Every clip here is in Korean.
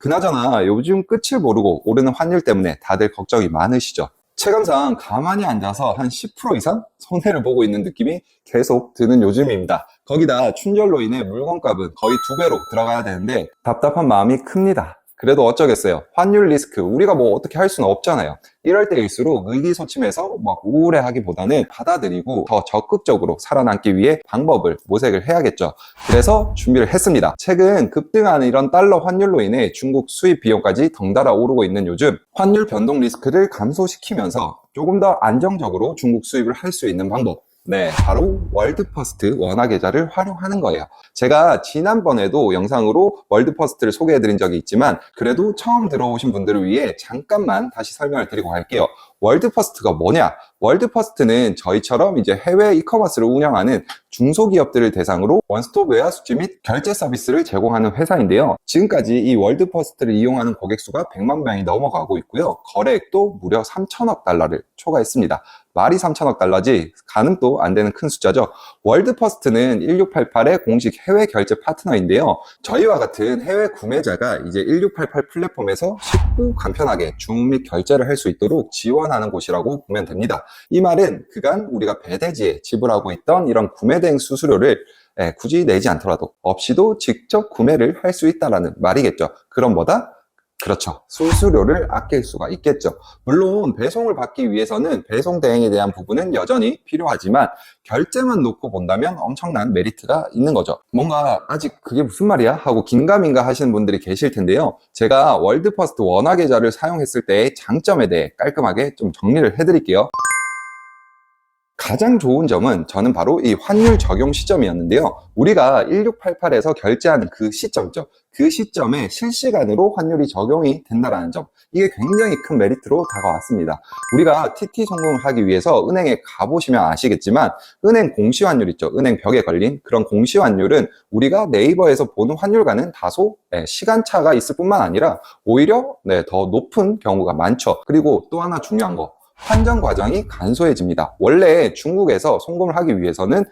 그나저나 요즘 끝을 모르고 오르는 환율 때문에 다들 걱정이 많으시죠? 체감상 가만히 앉아서 한 10% 이상 손해를 보고 있는 느낌이 계속 드는 요즘입니다. 거기다 춘절로 인해 물건값은 거의 2배로 들어가야 되는데 답답한 마음이 큽니다. 그래도 어쩌겠어요. 환율 리스크 우리가 뭐 어떻게 할 수는 없잖아요. 이럴 때일수록 의기소침해서 막 우울해하기보다는 받아들이고 더 적극적으로 살아남기 위해 방법을 모색을 해야겠죠. 그래서 준비를 했습니다. 최근 급등하는 이런 달러 환율로 인해 중국 수입 비용까지 덩달아 오르고 있는 요즘 환율 변동 리스크를 감소시키면서 조금 더 안정적으로 중국 수입을 할 수 있는 방법, 네, 바로 월드퍼스트 원화 계좌를 활용하는 거예요. 제가 지난번에도 영상으로 월드퍼스트를 소개해드린 적이 있지만 그래도 처음 들어오신 분들을 위해 잠깐만 다시 설명을 드리고 갈게요. 월드퍼스트가 뭐냐? 월드퍼스트는 저희처럼 이제 해외 이커머스를 운영하는 중소기업들을 대상으로 원스톱 외화 수지 및 결제 서비스를 제공하는 회사인데요. 지금까지 이 월드퍼스트를 이용하는 고객 수가 100만 명이 넘어가고 있고요. 거래액도 무려 3천억 달러를 초과했습니다. 말이 3천억 달러지 가늠도 안 되는 큰 숫자죠. 월드퍼스트는 1688의 공식 해외 결제 파트너인데요. 저희와 같은 해외 구매자가 이제 1688 플랫폼에서 쉽고 간편하게 주문 및 결제를 할 수 있도록 지원하는 곳이라고 보면 됩니다. 이 말은 그간 우리가 배대지에 지불하고 있던 이런 구매 대행 수수료를 굳이 내지 않더라도 없이도 직접 구매를 할 수 있다는 말이겠죠. 그럼 뭐다? 그렇죠. 수수료를 아낄 수가 있겠죠. 물론 배송을 받기 위해서는 배송 대행에 대한 부분은 여전히 필요하지만 결제만 놓고 본다면 엄청난 메리트가 있는 거죠. 뭔가 아직 그게 무슨 말이야? 하고 긴가민가 하시는 분들이 계실 텐데요. 제가 월드퍼스트 원화 계좌를 사용했을 때의 장점에 대해 깔끔하게 좀 정리를 해드릴게요. 가장 좋은 점은 저는 바로 이 환율 적용 시점이었는데요. 우리가 1688에서 결제하는 그 시점이죠. 그 시점에 실시간으로 환율이 적용이 된다는 점. 이게 굉장히 큰 메리트로 다가왔습니다. 우리가 TT 송금을 하기 위해서 은행에 가보시면 아시겠지만 은행 공시환율 있죠. 은행 벽에 걸린 그런 공시환율은 우리가 네이버에서 보는 환율과는 다소 시간차가 있을 뿐만 아니라 오히려 더 높은 경우가 많죠. 그리고 또 하나 중요한 거. 환전 과정이 간소해집니다. 원래 중국에서 송금을 하기 위해서는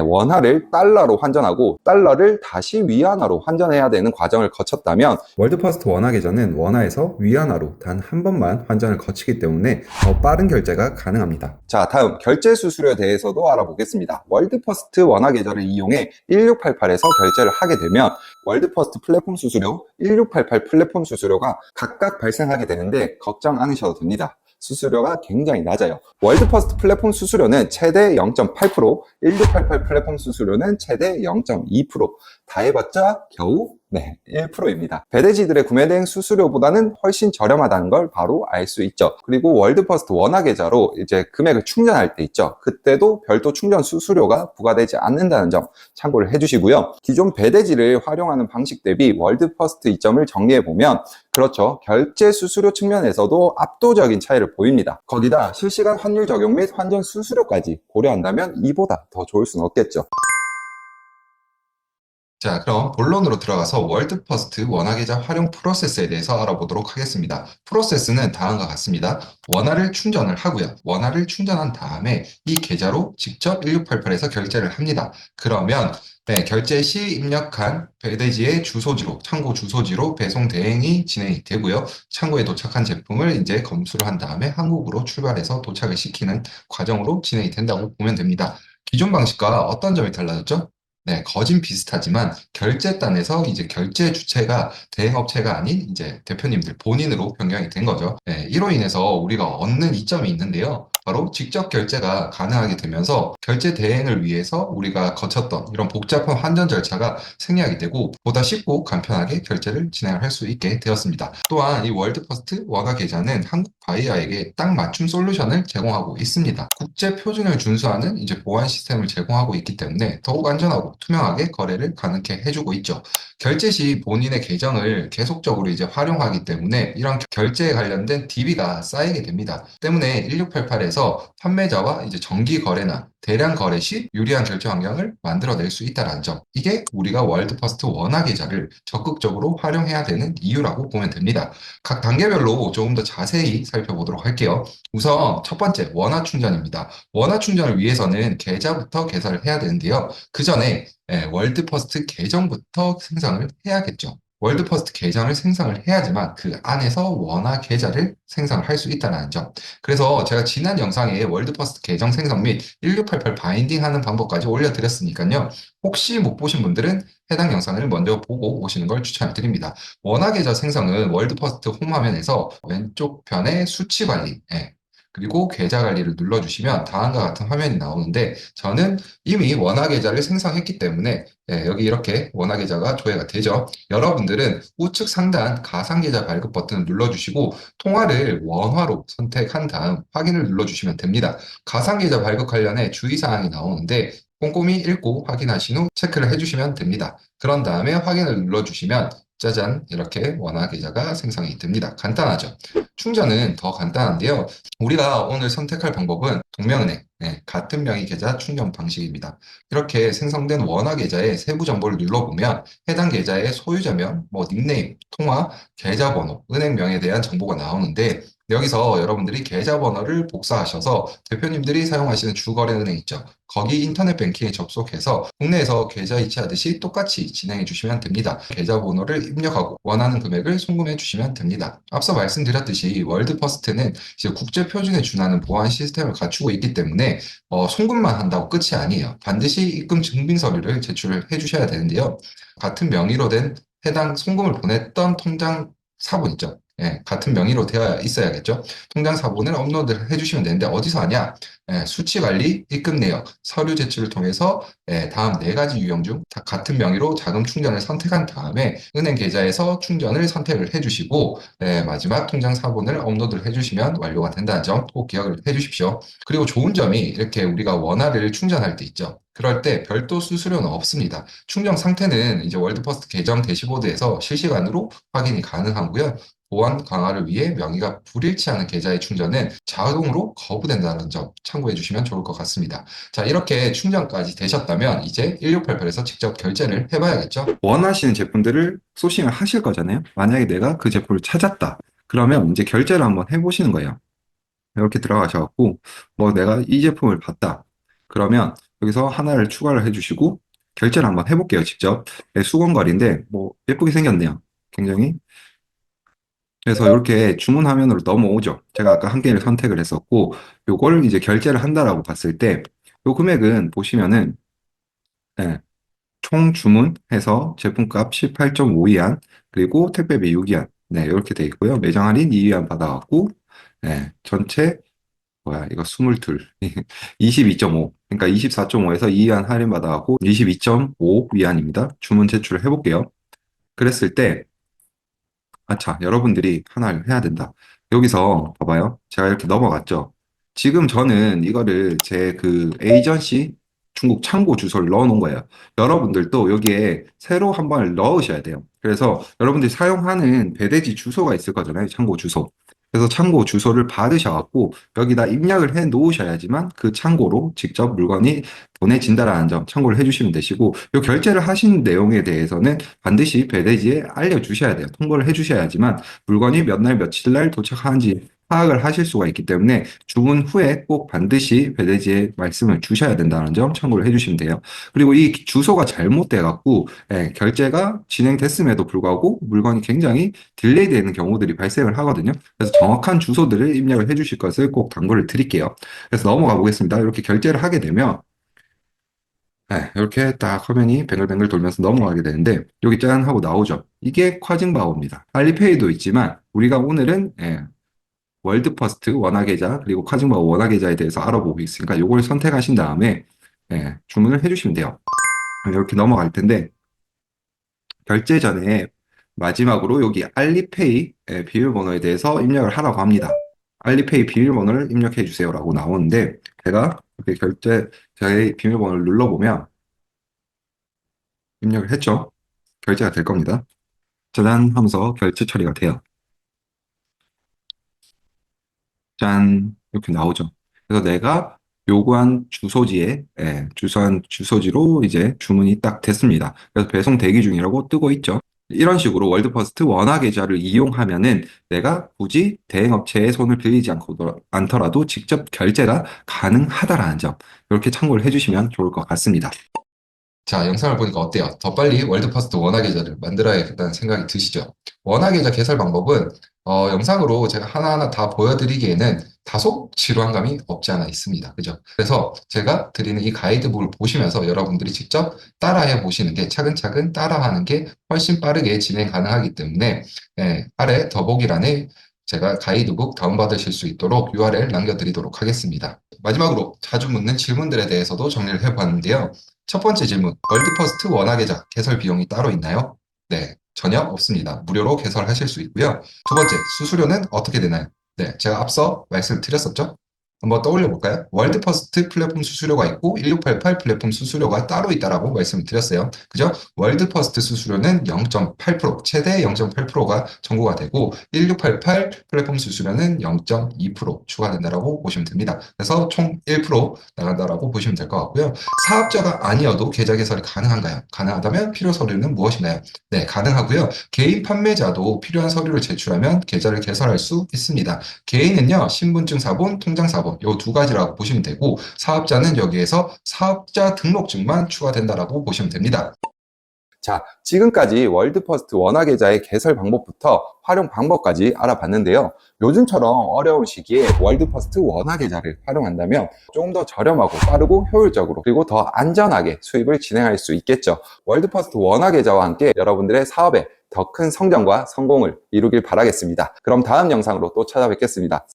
원화를 달러로 환전하고 달러를 다시 위안화로 환전해야 되는 과정을 거쳤다면 월드퍼스트 원화 계좌는 원화에서 위안화로 단 한 번만 환전을 거치기 때문에 더 빠른 결제가 가능합니다. 자, 다음 결제 수수료에 대해서도 알아보겠습니다. 월드퍼스트 원화 계좌를 이용해 1688에서 결제를 하게 되면 월드퍼스트 플랫폼 수수료, 1688 플랫폼 수수료가 각각 발생하게 되는데 걱정 않으셔도 됩니다. 수수료가 굉장히 낮아요. 월드퍼스트 플랫폼 수수료는 최대 0.8%, 1688 플랫폼 수수료는 최대 0.2%, 다 해봤자 겨우 1%입니다. 배대지들의 구매 대행 수수료보다는 훨씬 저렴하다는 걸 바로 알 수 있죠. 그리고 월드퍼스트 원화 계좌로 이제 금액을 충전할 때 있죠. 그때도 별도 충전 수수료가 부과되지 않는다는 점 참고를 해주시고요. 기존 배대지를 활용하는 방식 대비 월드퍼스트 이점을 정리해보면 그렇죠. 결제 수수료 측면에서도 압도적인 차이를 보입니다. 거기다 실시간 환율 적용 및 환전 수수료까지 고려한다면 이보다 더 좋을 수는 없겠죠. 자, 그럼 본론으로 들어가서 월드퍼스트 원화계좌 활용 프로세스에 대해서 알아보도록 하겠습니다. 프로세스는 다음과 같습니다. 원화를 충전을 하고요. 원화를 충전한 다음에 이 계좌로 직접 1688에서 결제를 합니다. 그러면 결제 시 입력한 배대지의 주소지로, 창고 주소지로 배송 대행이 진행이 되고요. 창고에 도착한 제품을 이제 검수를 한 다음에 한국으로 출발해서 도착을 시키는 과정으로 진행이 된다고 보면 됩니다. 기존 방식과 어떤 점이 달라졌죠? 거진 비슷하지만 결제단에서 이제 결제 주체가 대행업체가 아닌 이제 대표님들 본인으로 변경이 된 거죠. 이로 인해서 우리가 얻는 이점이 있는데요. 바로 직접 결제가 가능하게 되면서 결제 대행을 위해서 우리가 거쳤던 이런 복잡한 환전 절차가 생략이 되고 보다 쉽고 간편하게 결제를 진행할 수 있게 되었습니다. 또한 이 월드퍼스트 원화 계좌는 한국 바이어에게 딱 맞춤 솔루션을 제공하고 있습니다. 국제 표준을 준수하는 이제 보안 시스템을 제공하고 있기 때문에 더욱 안전하고 투명하게 거래를 가능케 해주고 있죠. 결제 시 본인의 계정을 계속적으로 이제 활용하기 때문에 이런 결제에 관련된 DB가 쌓이게 됩니다. 때문에 1688에서 판매자와 이제 정기 거래나 대량 거래 시 유리한 결제 환경을 만들어낼 수 있다는 점. 이게 우리가 월드퍼스트 원화 계좌를 적극적으로 활용해야 되는 이유라고 보면 됩니다. 각 단계별로 조금 더 자세히 살펴보도록 할게요. 우선 첫 번째 원화 충전입니다. 원화 충전을 위해서는 계좌부터 개설을 해야 되는데요. 그 전에 월드퍼스트 계정부터 생성을 해야겠죠. 월드퍼스트 계정을 생성을 해야지만 그 안에서 원화 계좌를 생성을 할 수 있다는 점. 그래서 제가 지난 영상에 월드퍼스트 계정 생성 및 1688 바인딩 하는 방법까지 올려드렸으니까요. 혹시 못 보신 분들은 해당 영상을 먼저 보고 오시는 걸 추천을 드립니다. 원화 계좌 생성은 월드퍼스트 홈 화면에서 왼쪽 편에 수치 관리, 그리고 계좌 관리를 눌러주시면 다음과 같은 화면이 나오는데 저는 이미 원화 계좌를 생성했기 때문에 여기 이렇게 원화 계좌가 조회가 되죠. 여러분들은 우측 상단 가상계좌 발급 버튼을 눌러주시고 통화를 원화로 선택한 다음 확인을 눌러주시면 됩니다. 가상계좌 발급 관련해 주의사항이 나오는데 꼼꼼히 읽고 확인하신 후 체크를 해주시면 됩니다. 그런 다음에 확인을 눌러주시면 짜잔 이렇게 원화 계좌가 생성이 됩니다. 간단하죠. 충전은 더 간단한데요. 우리가 오늘 선택할 방법은 동명은행, 같은 명의 계좌 충전 방식입니다. 이렇게 생성된 원화 계좌의 세부 정보를 눌러보면 해당 계좌의 소유자명, 뭐 닉네임, 통화, 계좌번호, 은행명에 대한 정보가 나오는데 여기서 여러분들이 계좌번호를 복사하셔서 대표님들이 사용하시는 주거래은행 있죠. 거기 인터넷 뱅킹에 접속해서 국내에서 계좌 이체하듯이 똑같이 진행해 주시면 됩니다. 계좌번호를 입력하고 원하는 금액을 송금해 주시면 됩니다. 앞서 말씀드렸듯이 월드퍼스트는 이제 국제 표준에 준하는 보안 시스템을 갖추고 있기 때문에 송금만 한다고 끝이 아니에요. 반드시 입금 증빙 서류를 제출을 해주셔야 되는데요. 같은 명의로 된 해당 송금을 보냈던 통장 사본 있죠. 같은 명의로 되어 있어야겠죠. 통장 사본을 업로드를 해주시면 되는데 어디서 하냐? 수치 관리, 입금 내역, 서류 제출을 통해서 다음 네 가지 유형 중 같은 명의로 자금 충전을 선택한 다음에 은행 계좌에서 충전을 선택을 해주시고 마지막 통장 사본을 업로드를 해주시면 완료가 된다는 점 꼭 기억을 해주십시오. 그리고 좋은 점이 이렇게 우리가 원화를 충전할 때 있죠. 그럴 때 별도 수수료는 없습니다. 충전 상태는 이제 월드퍼스트 계정 대시보드에서 실시간으로 확인이 가능하고요. 보안 강화를 위해 명의가 불일치하는 계좌의 충전은 자동으로 거부된다는 점 참고해 주시면 좋을 것 같습니다. 자, 이렇게 충전까지 되셨다면 이제 1688에서 직접 결제를 해봐야겠죠? 원하시는 제품들을 소싱을 하실 거잖아요. 만약에 내가 그 제품을 찾았다. 그러면 이제 결제를 한번 해보시는 거예요. 이렇게 들어가셔갖고, 뭐 내가 이 제품을 봤다. 그러면 여기서 하나를 추가를 해주시고, 결제를 한번 해볼게요, 직접. 수건걸인데, 뭐 예쁘게 생겼네요. 굉장히. 그래서 이렇게 주문 화면으로 넘어오죠. 제가 아까 한 개를 선택을 했었고, 요걸 이제 결제를 한다라고 봤을 때, 요 금액은 보시면은, 네, 총 주문해서 제품값 18.5위안, 그리고 택배비 6위안. 네, 이렇게 돼 있고요. 매장 할인 2위안 받아갖고, 네, 전체, 뭐야, 이거 22, 22.5. 그러니까 24.5에서 2위안 할인 받아갖고, 22.5위안입니다. 주문 제출을 해볼게요. 그랬을 때, 아차, 여러분들이 하나를 해야 된다. 여기서 봐봐요. 제가 이렇게 넘어갔죠. 지금 저는 이거를 제 그 에이전시 중국 창고 주소를 넣어 놓은 거예요. 여러분들도 여기에 새로 한 번을 넣으셔야 돼요. 그래서 여러분들이 사용하는 배대지 주소가 있을 거잖아요. 창고 주소. 그래서 창고 주소를 받으셔갖고 여기다 입력을 해 놓으셔야지만 그 창고로 직접 물건이 보내진다라는 점 참고를 해주시면 되시고, 이 결제를 하신 내용에 대해서는 반드시 배대지에 알려주셔야 돼요. 통보를 해주셔야지만 물건이 몇 날 며칠 날 도착하는지 파악을 하실 수가 있기 때문에 주문 후에 꼭 반드시 배대지에 말씀을 주셔야 된다는 점 참고를 해주시면 돼요. 그리고 이 주소가 잘못돼 갖고 결제가 진행됐음에도 불구하고 물건이 굉장히 딜레이 되는 경우들이 발생을 하거든요. 그래서 정확한 주소들을 입력을 해주실 것을 꼭 당부를 드릴게요. 그래서 넘어가 보겠습니다. 이렇게 결제를 하게 되면 이렇게 딱 화면이 뱅글뱅글 돌면서 넘어가게 되는데 여기 짠 하고 나오죠. 이게 콰징바오입니다. 알리페이도 있지만 우리가 오늘은 월드퍼스트 원화계좌 그리고 콰징바오 원화계좌에 대해서 알아보고 있으니까 이걸 선택하신 다음에 주문을 해주시면 돼요. 이렇게 넘어갈 텐데 결제 전에 마지막으로 여기 알리페이 비밀번호에 대해서 입력을 하라고 합니다. 알리페이 비밀번호를 입력해 주세요라고 나오는데 제가 이렇게 저의 비밀번호를 눌러보면 입력을 했죠. 결제가 될 겁니다. 짜잔 하면서 결제 처리가 돼요. 짠 이렇게 나오죠. 그래서 내가 요구한 주소지에 주소한 주소지로 이제 주문이 딱 됐습니다. 그래서 배송 대기 중이라고 뜨고 있죠. 이런 식으로 월드퍼스트 원화 계좌를 이용하면은 내가 굳이 대행업체의 손을 빌리지 않더라도 직접 결제가 가능하다라는 점 이렇게 참고를 해주시면 좋을 것 같습니다. 자, 영상을 보니까 어때요? 더 빨리 월드퍼스트 원화 계좌를 만들어야겠다는 생각이 드시죠? 원화 계좌 개설 방법은 영상으로 제가 하나하나 다 보여드리기에는 다소 지루한 감이 없지 않아 있습니다. 그죠? 그래서 제가 드리는 이 가이드북을 보시면서 여러분들이 직접 따라해 보시는 게 차근차근 따라하는 게 훨씬 빠르게 진행 가능하기 때문에 아래 더보기란에 제가 가이드북 다운받으실 수 있도록 URL 남겨드리도록 하겠습니다. 마지막으로 자주 묻는 질문들에 대해서도 정리를 해보았는데요. 첫 번째 질문, 월드퍼스트 원화계좌 개설 비용이 따로 있나요? 네, 전혀 없습니다. 무료로 개설하실 수 있고요. 두 번째, 수수료는 어떻게 되나요? 네, 제가 앞서 말씀드렸었죠? 한번 떠올려 볼까요? 월드퍼스트 플랫폼 수수료가 있고 1688 플랫폼 수수료가 따로 있다라고 말씀을 드렸어요. 그죠? 월드퍼스트 수수료는 0.8%, 최대 0.8%가 청구가 되고 1688 플랫폼 수수료는 0.2% 추가된다라고 보시면 됩니다. 그래서 총 1% 나간다라고 보시면 될 것 같고요. 사업자가 아니어도 계좌 개설이 가능한가요? 가능하다면 필요 서류는 무엇인가요? 네, 가능하고요. 개인 판매자도 필요한 서류를 제출하면 계좌를 개설할 수 있습니다. 개인은요, 신분증 사본, 통장 사본 요 두 가지라고 보시면 되고 사업자는 여기에서 사업자 등록증만 추가된다라고 보시면 됩니다. 자, 지금까지 월드퍼스트 원화계좌의 개설 방법부터 활용 방법까지 알아봤는데요. 요즘처럼 어려운 시기에 월드퍼스트 원화계좌를 활용한다면 조금 더 저렴하고 빠르고 효율적으로 그리고 더 안전하게 수입을 진행할 수 있겠죠. 월드퍼스트 원화계좌와 함께 여러분들의 사업에 더 큰 성장과 성공을 이루길 바라겠습니다. 그럼 다음 영상으로 또 찾아뵙겠습니다.